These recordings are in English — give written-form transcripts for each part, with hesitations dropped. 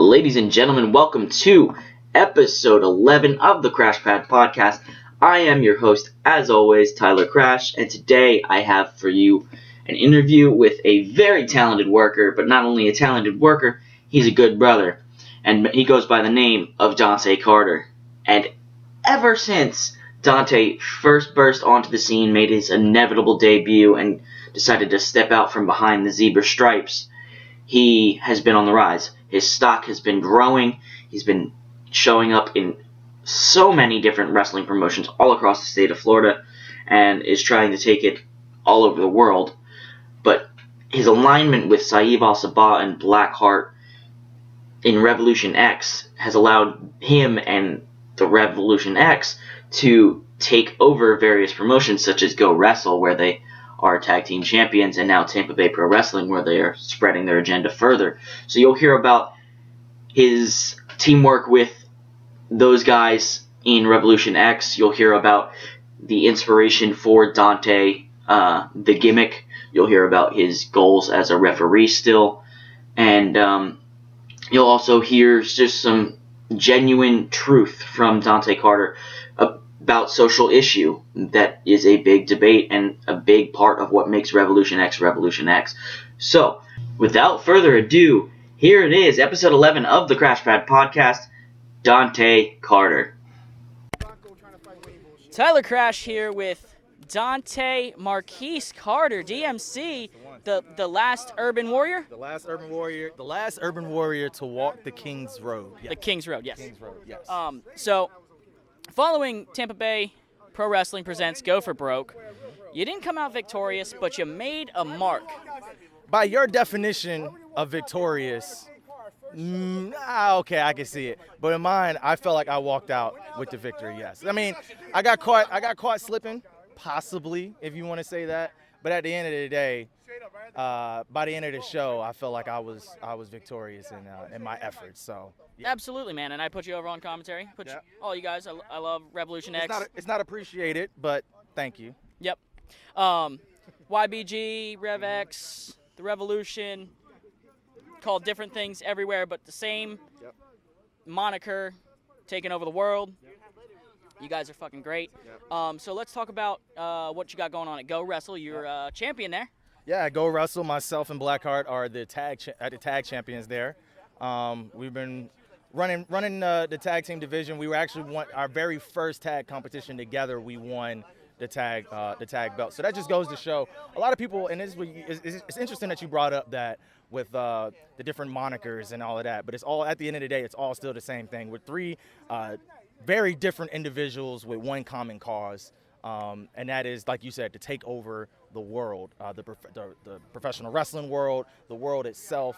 Ladies and gentlemen, welcome to episode 11 of the Crash Pad Podcast. I am your host, as always, Tyler Crash, and today I have for you an interview with a very talented worker, but not only a talented worker, he's a good brother, and he goes by the name of Dante Carter. And ever since Dante first burst onto the scene, made his inevitable debut, and decided to step out from behind the zebra stripes, he has been on the rise. His stock has been growing. He's been showing up in so many different wrestling promotions all across the state of Florida and is trying to take it all over the world. But his alignment with Saeed Al-Sabah and Blackheart in Revolution X has allowed him and the Revolution X to take over various promotions such as Go Wrestle, where they are tag team champions, and now Tampa Bay Pro Wrestling, where they are spreading their agenda further. So you'll hear about his teamwork with those guys in Revolution X. You'll hear about the inspiration for Dante, the gimmick. You'll hear about his goals as a referee still. And you'll also hear just some genuine truth from Dante Carter about social issue that is a big debate and a big part of what makes Revolution X Revolution X. So, without further ado, here it is, episode 11 of the Crash Pad Podcast, Dante Carter. Tyler Crash here with Dante Marquise Carter, DMC, the last urban warrior? The last urban warrior to walk the King's Road. Yes. The King's Road, yes. King's Road, yes. So, following Tampa Bay Pro Wrestling presents Go for Broke, you didn't come out victorious, but you made a mark. By your definition of victorious, okay, I can see it. But in mine, I felt like I walked out with the victory, yes. I mean, I got caught slipping, possibly, if you want to say that. But at the end of the day, by the end of the show, I felt like I was victorious in my efforts. So yeah. Absolutely, man. And I put you over on commentary. All you guys. I love Revolution X. It's not appreciated, but thank you. Yep. YBG, Rev X, the Revolution, called different things everywhere, but the same moniker, taking over the world. You guys are fucking great. So let's talk about what you got going on at Go Wrestle. You're a champion there. Yeah, at Go Wrestle, myself and Blackheart are the tag champions there. We've been running the tag team division. We were actually our very first tag competition together. We won the tag belt. So that just goes to show a lot of people. And it's interesting that you brought up that with the different monikers and all of that. But it's all, at the end of the day, it's all still the same thing. We're three very different individuals with one common cause. And that is, like you said, to take over the world, the professional wrestling world, the world itself,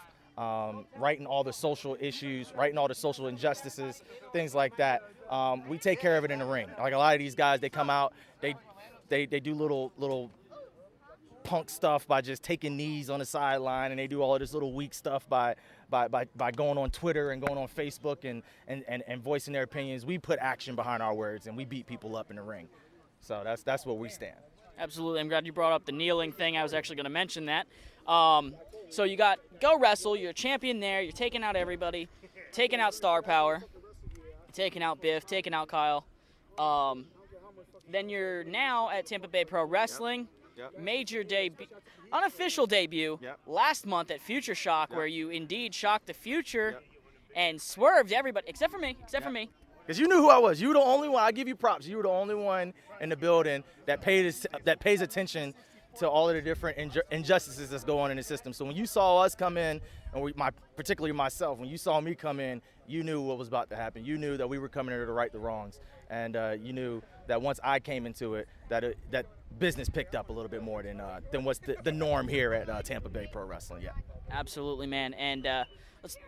righting all the social issues, righting all the social injustices, things like that. We take care of it in the ring. Like a lot of these guys, they come out, they do little punk stuff by just taking knees on the sideline, and they do all of this little weak stuff by going on Twitter and going on Facebook and voicing their opinions. We put action behind our words, and we beat people up in the ring. So that's where we stand. Absolutely. I'm glad you brought up the kneeling thing. I was actually going to mention that. So you got Go Wrestle. You're a champion there. You're taking out everybody, taking out Star Power, taking out Biff, taking out Kyle. Then you're now at Tampa Bay Pro Wrestling. Made your unofficial debut last month at Future Shock, where you indeed shocked the future and swerved everybody, except for me. Because you knew who I was. You were the only one. I give you props. You were the only one in the building that pays attention to all of the different injustices that's going on in the system. So when you saw us come in, and particularly myself, when you saw me come in, you knew what was about to happen. You knew that we were coming here to right the wrongs, and you knew that once I came into it, that business picked up a little bit more than what's the norm here at Tampa Bay Pro Wrestling. Yeah. Absolutely, man. And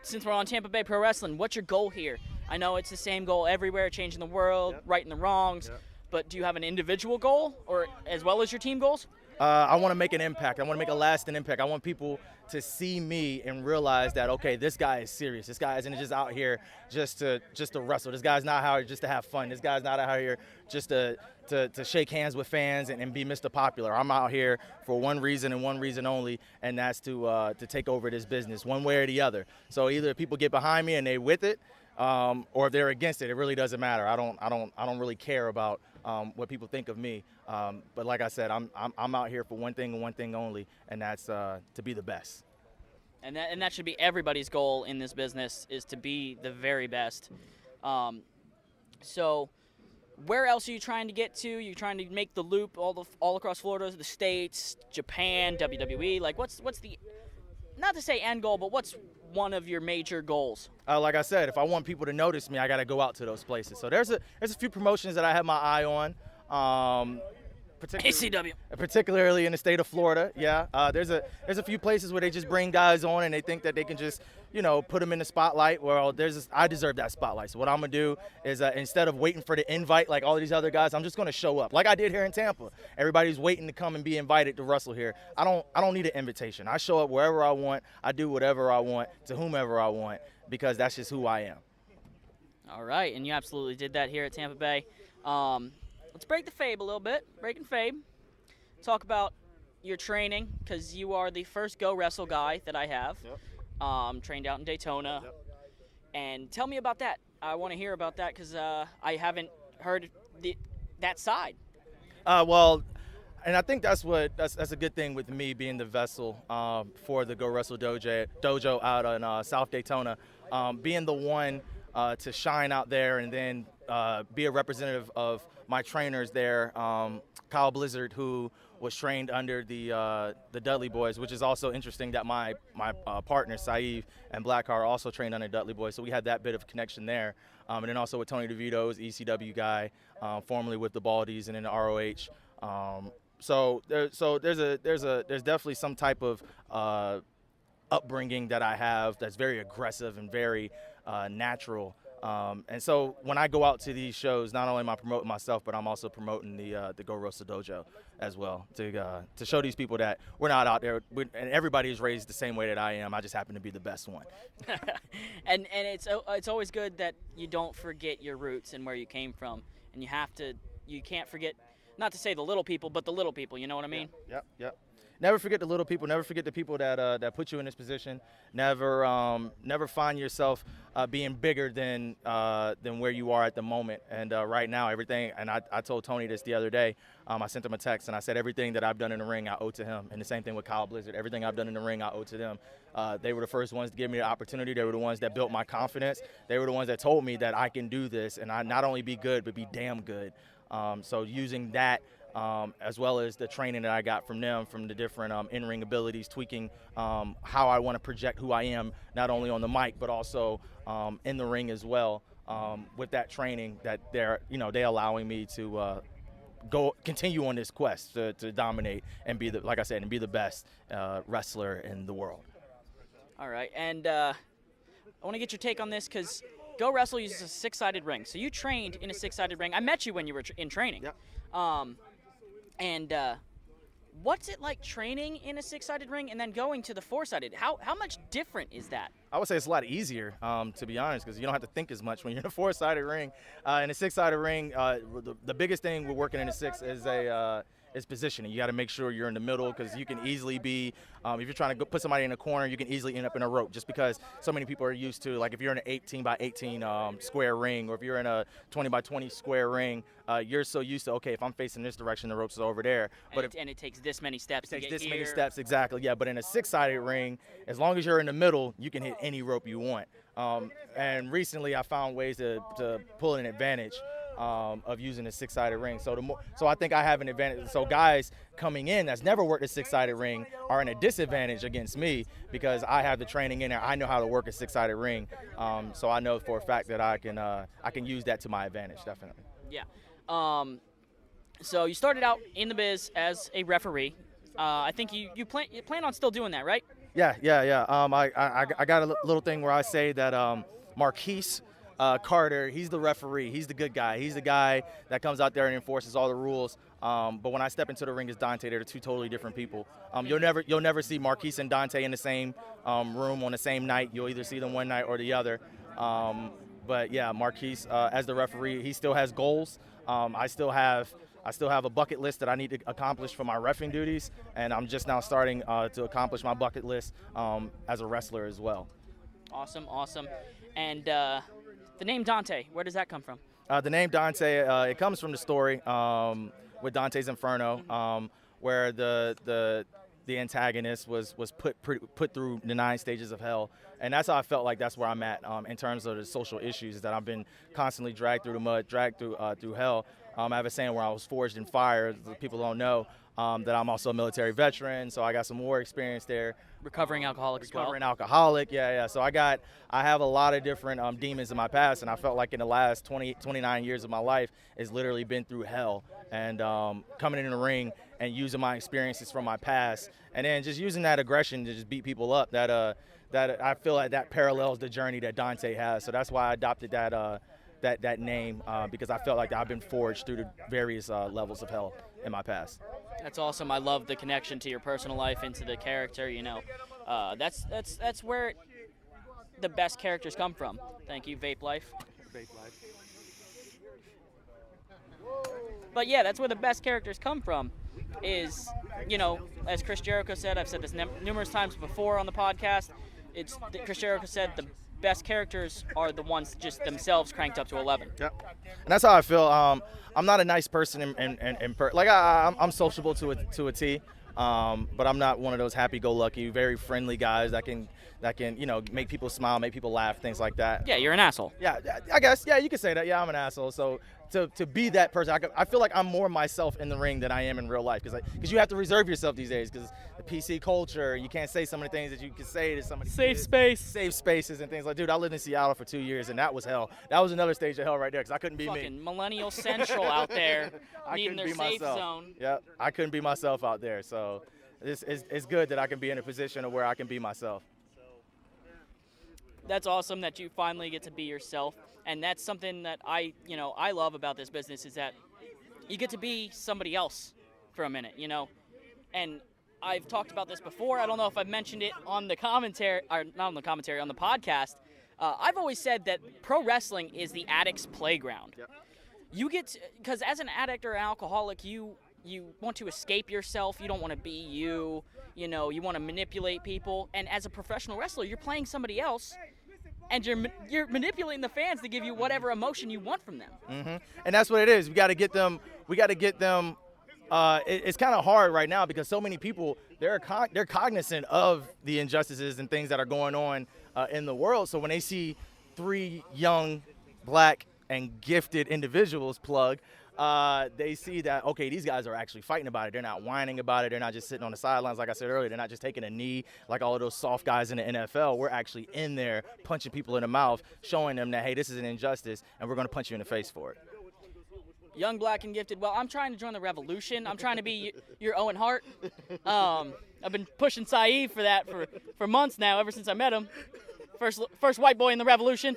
since we're on Tampa Bay Pro Wrestling, what's your goal here? I know it's the same goal everywhere, changing the world, righting the wrongs, but do you have an individual goal or as well as your team goals? I want to make an impact. I want to make a lasting impact. I want people to see me and realize that, okay, this guy is serious. This guy isn't just out here just to wrestle. This guy's not out here just to have fun. This guy's not out here just to shake hands with fans and be Mr. Popular. I'm out here for one reason and one reason only, and that's to take over this business one way or the other. So either people get behind me and they with it, or if they're against it. It really doesn't matter. I don't really care about what people think of me. But like I said, I'm out here for one thing and one thing only, and that's to be the best. And that should be everybody's goal in this business, is to be the very best. So where else are you trying to get to? You're trying to make the loop all across Florida, the States, Japan, WWE. Like, what's the, not to say end goal, but what's one of your major goals? Like I said, if I want people to notice me, I got to go out to those places. So there's a few promotions that I have my eye on. Particularly in the state of Florida, yeah. There's a few places where they just bring guys on and they think that they can just, put them in the spotlight. Well, I deserve that spotlight. So what I'm gonna do is instead of waiting for the invite like all of these other guys, I'm just gonna show up like I did here in Tampa. Everybody's waiting to come and be invited to wrestle here. I don't need an invitation. I show up wherever I want. I do whatever I want to whomever I want, because that's just who I am. All right, and you absolutely did that here at Tampa Bay. Let's break the fab a little bit. Breaking fab. Talk about your training, because you are the first Go Wrestle guy that I have. Yep. Trained out in Daytona. Yep. And tell me about that. I want to hear about that, because I haven't heard that side. Well, and I think that's a good thing with me being the vessel for the Go Wrestle dojo out in South Daytona, being the one to shine out there and then be a representative of my trainers there, Kyle Blizzard, who was trained under the Dudley Boys, which is also interesting that my partner Saeed and Blackheart also trained under Dudley Boys, so we had that bit of connection there. And then also with Tony DeVito's ECW guy, formerly with the Baldies and in the ROH. So there's definitely some type of upbringing that I have that's very aggressive and very natural. And so when I go out to these shows, not only am I promoting myself, but I'm also promoting the Go Wrestle Dojo as well, to show these people that we're not out there, and everybody is raised the same way that I am. I just happen to be the best one. and it's always good that you don't forget your roots and where you came from, and you can't forget, not to say the little people, but the little people. You know what I mean? Yep. Never forget the little people. Never forget the people that put you in this position. Never find yourself being bigger than where you are at the moment. And right now, everything. And I told Tony this the other day. I sent him a text and I said everything that I've done in the ring I owe to him. And the same thing with Kyle Blizzard. Everything I've done in the ring I owe to them. They were the first ones to give me the opportunity. They were the ones that built my confidence. They were the ones that told me that I can do this and I not only be good but be damn good. So using that. As well as the training that I got from them, from the different in-ring abilities, tweaking how I want to project who I am, not only on the mic, but also in the ring as well. With that training that they're allowing me to continue on this quest to dominate and be the best wrestler in the world. All right, and I want to get your take on this, because Go Wrestle uses a six-sided ring. So you trained in a six-sided ring. I met you when you were in training. Yep. And what's it like training in a six-sided ring and then going to the four-sided? How much different is that? I would say it's a lot easier, to be honest, because you don't have to think as much when you're in a four-sided ring. In a six-sided ring, the biggest thing we're working in a six is positioning. You got to make sure you're in the middle, because you can easily be, if you're trying to put somebody in a corner, you can easily end up in a rope, just because so many people are used to, like if you're in an 18 by 18 square ring, or if you're in a 20 by 20 square ring, you're so used to, okay, if I'm facing this direction, the ropes is over there. And it takes this many steps to get here. It takes this many steps, exactly, yeah. But in a six-sided ring, as long as you're in the middle, you can hit any rope you want. And recently I found ways to pull an advantage of using a six-sided ring. So I think I have an advantage. So guys coming in that's never worked a six-sided ring are in a disadvantage against me, because I have the training in there. I know how to work a six-sided ring. So I know for a fact that I can use that to my advantage, definitely. Yeah. So you started out in the biz as a referee. I think you plan on still doing that, right? Yeah. I got a little thing where I say that Marquise Carter, he's the referee. He's the good guy. He's the guy that comes out there and enforces all the rules. But when I step into the ring as Dante, they're two totally different people. You'll never see Marquise and Dante in the same room on the same night. You'll either see them one night or the other. But yeah, Marquise, as the referee, he still has goals. I still have a bucket list that I need to accomplish for my reffing duties, and I'm just now starting to accomplish my bucket list as a wrestler as well. Awesome. And the name Dante, where does that come from? The name Dante, it comes from the story with Dante's Inferno, where the antagonist was put through the 9 stages of hell. And that's how I felt like that's where I'm at in terms of the social issues, that I've been constantly dragged through the mud, dragged through hell. I have a saying where I was forged in fire. People don't know that I'm also a military veteran, so I got some war experience there. Recovering alcoholic as well. Recovering alcoholic, yeah. So I have a lot of different demons in my past, and I felt like in the last 29 years of my life, it's literally been through hell. And coming in the ring and using my experiences from my past, and then just using that aggression to just beat people up, that I feel like that parallels the journey that Dante has. So that's why I adopted that name, because I felt like I've been forged through the various levels of hell in my past. That's awesome. I love the connection to your personal life into the character. That's where the best characters come from. Thank you, Vape Life. But yeah, that's where the best characters come from. Is, as Chris Jericho said, I've said this numerous times before on the podcast. Chris Jericho said the best characters are the ones just themselves cranked up to 11. Yep. And that's how I feel. I'm not a nice person I'm sociable to a T, but I'm not one of those happy-go-lucky, very friendly guys that can make people smile, make people laugh, things like that. Yeah, you're an asshole. Yeah, I guess. Yeah, you could say that. Yeah, I'm an asshole. So to be that person, I feel like I'm more myself in the ring than I am in real life, because you have to reserve yourself these days, because the PC culture, you can't say some of the things that you can say to somebody. Safe spaces and things like, dude, I lived in Seattle for 2 years, and that was hell. That was another stage of hell right there, because I couldn't be Fucking me. Millennial Central out there needing their safe zone. Yeah, I couldn't be myself out there. So it's good that I can be in a position of where I can be myself. That's awesome that you finally get to be yourself, and that's something that I love about this business, is that you get to be somebody else for a minute, and I've talked about this before. I don't know if I've mentioned it on the commentary, or not on the commentary, on the podcast. I've always said that pro wrestling is the addict's playground. Yep. You get, because as an addict or an alcoholic, you want to escape yourself. You don't want to be you. You want to manipulate people. And as a professional wrestler, you're playing somebody else, and you're manipulating the fans to give you whatever emotion you want from them. Mm-hmm. And that's what it is. We got to get them. It's kind of hard right now, because so many people, they're cognizant of the injustices and things that are going on in the world. So when they see 3 young, black, and gifted individuals they see that, okay, these guys are actually fighting about it. They're not whining about it. They're not just sitting on the sidelines, like I said earlier. They're not just taking a knee like all of those soft guys in the NFL. We're actually in there punching people in the mouth, showing them that, hey, this is an injustice, and we're going to punch you in the face for it. Young, black, and gifted. Well, I'm trying to join the revolution. I'm trying to be your Owen Hart. I've been pushing Saeed for that for months now, ever since I met him. First white boy in the revolution.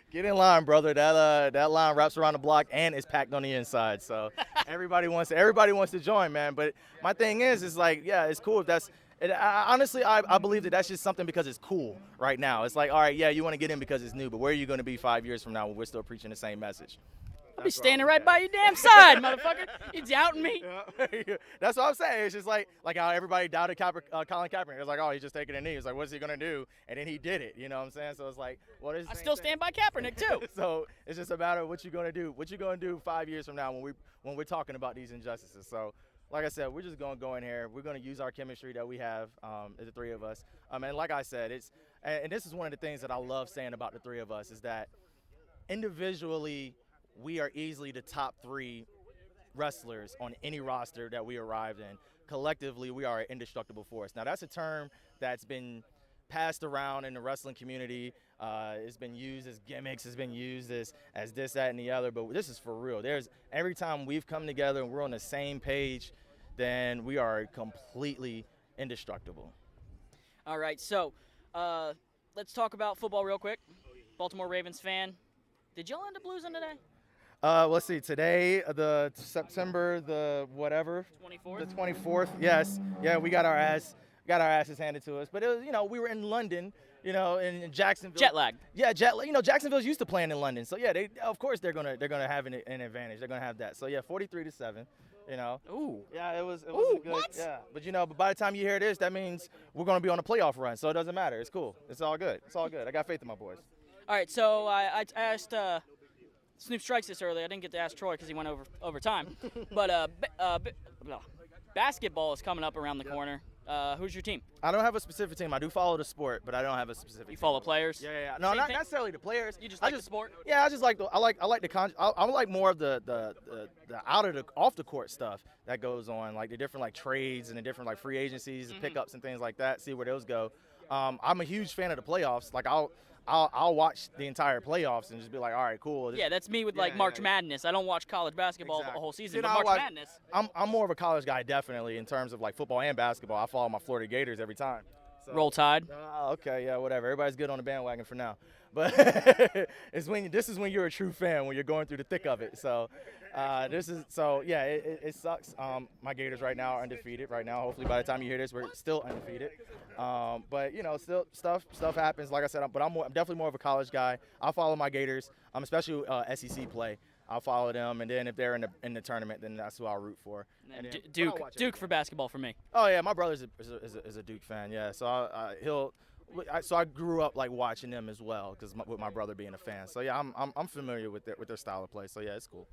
Get in line, brother. That line wraps around the block and is packed on the inside. So everybody wants to join, man. But my thing is like, yeah, it's cool if that's. Honestly, I believe that that's just something because it's cool right now. It's like, all right, yeah, you want to get in because it's new, but where are you going to be 5 years from now when we're still preaching the same message? I'll be standing right by your damn side, motherfucker. You doubting me? Yeah. That's what I'm saying. It's just like how everybody doubted Colin Kaepernick. It's like, oh, he's just taking a knee. It's like, what's he going to do? And then he did it. You know what I'm saying? So it's like, what is? I still stand by Kaepernick too. So it's just a matter of what you're going to do. What you're going to do 5 years from now when we're talking about these injustices. So, like I said, we're just going to go in here. We're going to use our chemistry that we have, the 3 of us. And like I said, and this is one of the things that I love saying about the 3 of us, is that individually, we are easily the top 3 wrestlers on any roster that we arrived in. Collectively, we are an indestructible force. Now, that's a term that's been passed around in the wrestling community. It's been used as gimmicks. It's been used as this, that, and the other. But this is for real. Every time we've come together and we're on the same page, then we are completely indestructible. All right, so let's talk about football real quick. Baltimore Ravens fan. Did y'all end up losing today? Let's see. Today, the September the whatever, 24th? the 24th. Yes, yeah, we got our asses handed to us. But it was, we were in London, in Jacksonville. Jet lag. Yeah, Jacksonville's used to playing in London, so yeah, of course they're gonna have an advantage. They're gonna have that. So yeah, 43-7. Ooh. Yeah, it was Ooh, good. what? Yeah, but by the time you hear this, that means we're gonna be on a playoff run. So it doesn't matter. It's cool. It's all good. It's all good. I got faith in my boys. All right, so I asked Snoop Strikes this earlier. I didn't get to ask Troy because he went over time. But basketball is coming up around the corner. Who's your team? I don't have a specific team. I do follow the sport, but I don't have a specific team. You follow players? Yeah. No, not necessarily the players. You just like the sport? Yeah, I just like I like more of the off the court stuff that goes on, like the different like trades and the different like free agencies and pickups and things like that. See where those go. I'm a huge fan of the playoffs. Like I'll watch the entire playoffs and just be like, all right, cool. Yeah, that's me with March Madness. I don't watch college basketball the whole season, but March Madness. I'm more of a college guy, definitely, in terms of like football and basketball. I follow my Florida Gators every time. So, Roll Tide. Okay, yeah, whatever. Everybody's good on the bandwagon for now. But this is when you're a true fan, when you're going through the thick of it. So it sucks. My Gators right now are undefeated. Right now, hopefully by the time you hear this, we're still undefeated. But still stuff happens. Like I said, I'm definitely more of a college guy. I'll follow my Gators. Especially SEC play. I'll follow them, and then if they're in the tournament, then that's who I'll root for. And then, Duke for basketball for me. Oh yeah, my brother is a Duke fan. Yeah, so I grew up like watching them as well, because with my brother being a fan. So yeah, I'm familiar with their style of play. So yeah, it's cool.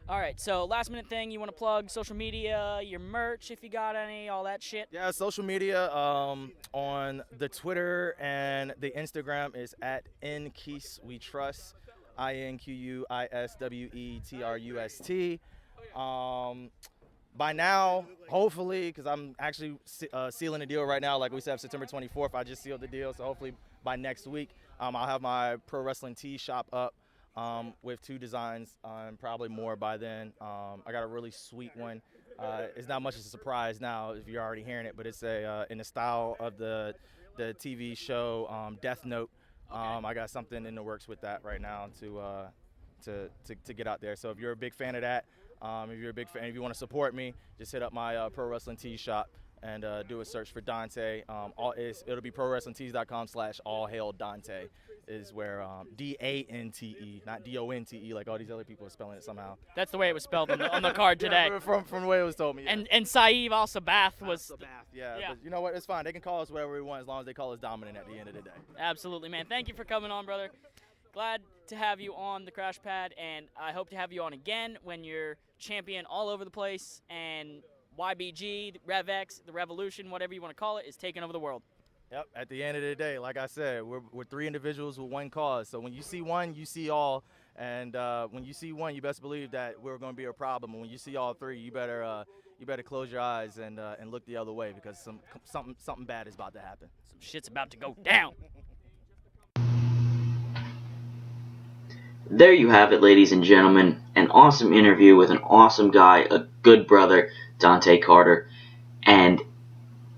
All right, so last minute thing, you want to plug social media, your merch if you got any, all that shit? Yeah, social media on the Twitter and the Instagram is at @NQuisWeTrust, INQUISWETRUST. By now, hopefully, because I'm actually sealing the deal right now, like we said, September 24th, I just sealed the deal, so hopefully by next week, I'll have my pro wrestling tee shop up with 2 designs and probably more by then. I got a really sweet one. It's not much of a surprise now if you're already hearing it, but it's in the style of the TV show Death Note. I got something in the works with that right now to get out there. So if you're a big fan of that, if you're a big fan, if you want to support me, just hit up my pro wrestling tee shop and do a search for Dante. It'll be prowrestlingtees.com/allhaildante is where DANTE, not DONTE, like all these other people are spelling it somehow. That's the way it was spelled on the card today. Yeah, from the way it was told me. Yeah. And Saeed Al-Sabath was. Yeah, but you know what? It's fine. They can call us whatever we want as long as they call us dominant at the end of the day. Absolutely, man. Thank you for coming on, brother. Glad to have you on the Crash Pad, and I hope to have you on again when you're champion all over the place and YBG, the RevX, the Revolution, whatever you want to call it, is taking over the world. Yep. At the end of the day, like I said, we're 3 individuals with one cause. So when you see one, you see all. And when you see one, you best believe that we're going to be a problem. And when you see all 3, you better close your eyes and look the other way, because something bad is about to happen. Some shit's about to go down. There you have it, ladies and gentlemen. An awesome interview with an awesome guy, a good brother, Dante Carter. And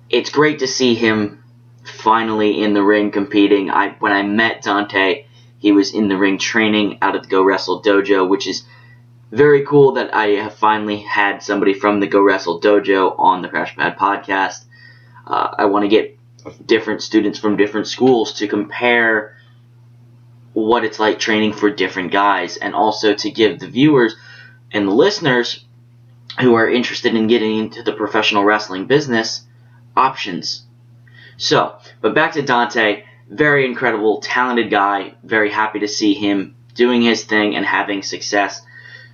it's great to see him finally in the ring competing. When I met Dante, he was in the ring training out at the Go Wrestle Dojo, which is very cool that I have finally had somebody from the Go Wrestle Dojo on the Crash Pad podcast. I want to get different students from different schools to compare what it's like training for different guys, and also to give the viewers and the listeners who are interested in getting into the professional wrestling business options. So, but back to Dante, very incredible, talented guy, very happy to see him doing his thing and having success.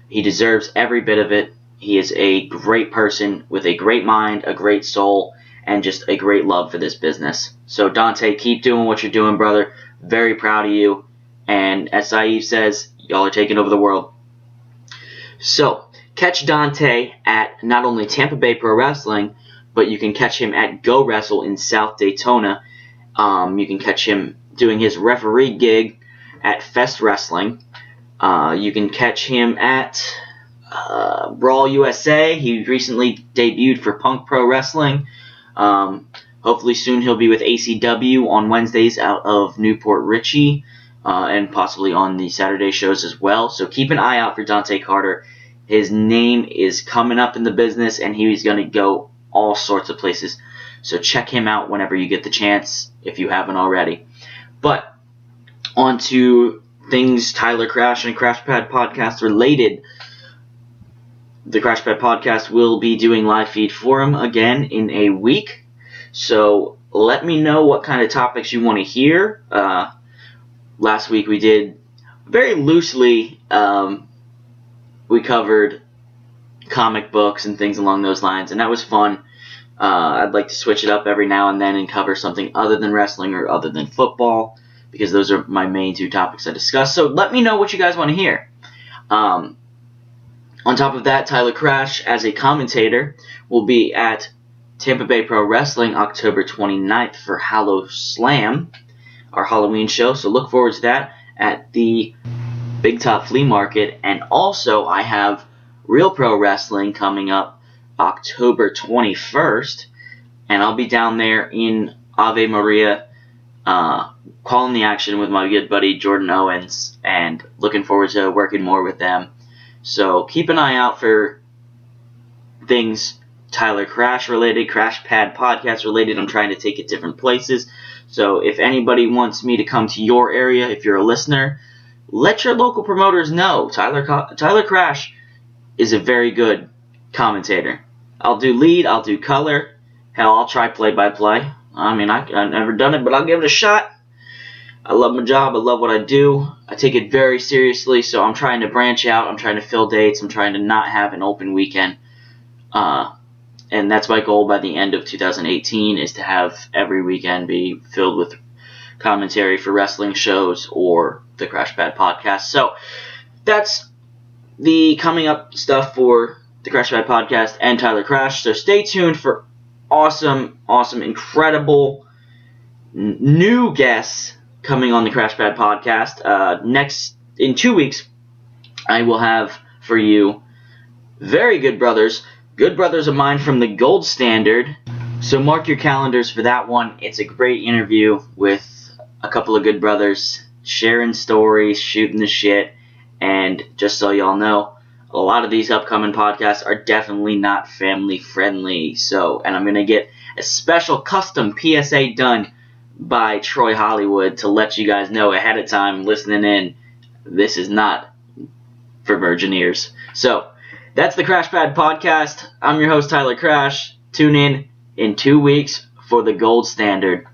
He deserves every bit of it. He is a great person with a great mind, a great soul, and just a great love for this business. So Dante, keep doing what you're doing, brother. Very proud of you. And as Saeed says, y'all are taking over the world. So, catch Dante at not only Tampa Bay Pro Wrestling, but you can catch him at Go Wrestle in South Daytona. You can catch him doing his referee gig at Fest Wrestling. You can catch him at Brawl USA. He recently debuted for Punk Pro Wrestling. Hopefully soon he'll be with ACW on Wednesdays out of Newport Richey. and possibly on the Saturday shows as well. So keep an eye out for Dante Carter. His name is coming up in the business, and he's going to go all sorts of places. So check him out whenever you get the chance, if you haven't already. But on to things Tyler Crash and Crash Pad Podcast related. The Crash Pad Podcast will be doing live feed forum again in a week. So let me know what kind of topics you want to hear. Last week we did very loosely, we covered comic books and things along those lines, and that was fun. I'd like to switch it up every now and then and cover something other than wrestling or other than football, because those are my main two topics I discuss. So let me know what you guys want to hear. On top of that, Tyler Crash, as a commentator, will be at Tampa Bay Pro Wrestling October 29th for Hallow Slam, our Halloween show. So look forward to that at the Big Top Flea Market. And also, I have Real Pro Wrestling coming up October 21st, and I'll be down there in Ave Maria calling the action with my good buddy Jordan Owens, and looking forward to working more with them. So keep an eye out for things Tyler Crash related, Crash Pad Podcast related. I'm trying to take it different places. So if anybody wants me to come to your area, if you're a listener, let your local promoters know. Tyler Crash is a very good commentator. I'll do lead, I'll do color. Hell, I'll try play-by-play. I mean, I've never done it, but I'll give it a shot. I love my job. I love what I do. I take it very seriously, so I'm trying to branch out. I'm trying to fill dates. I'm trying to not have an open weekend. And that's my goal by the end of 2018, is to have every weekend be filled with commentary for wrestling shows or the Crash Pad Podcast. So that's the coming up stuff for the Crash Pad Podcast and Tyler Crash. So stay tuned for awesome, incredible new guests coming on the Crash Pad Podcast. In 2 weeks, I will have for you very good brothers of mine from the Gold Standard. So mark your calendars for that one. It's a great interview with a couple of good brothers, sharing stories, shooting the shit, and just so y'all know, a lot of these upcoming podcasts are definitely not family friendly. And I'm going to get a special custom PSA done by Troy Hollywood to let you guys know ahead of time, listening in, this is not for virgin ears. So that's the Crash Pad Podcast. I'm your host, Tyler Crash. Tune in 2 weeks for the Gold Standard.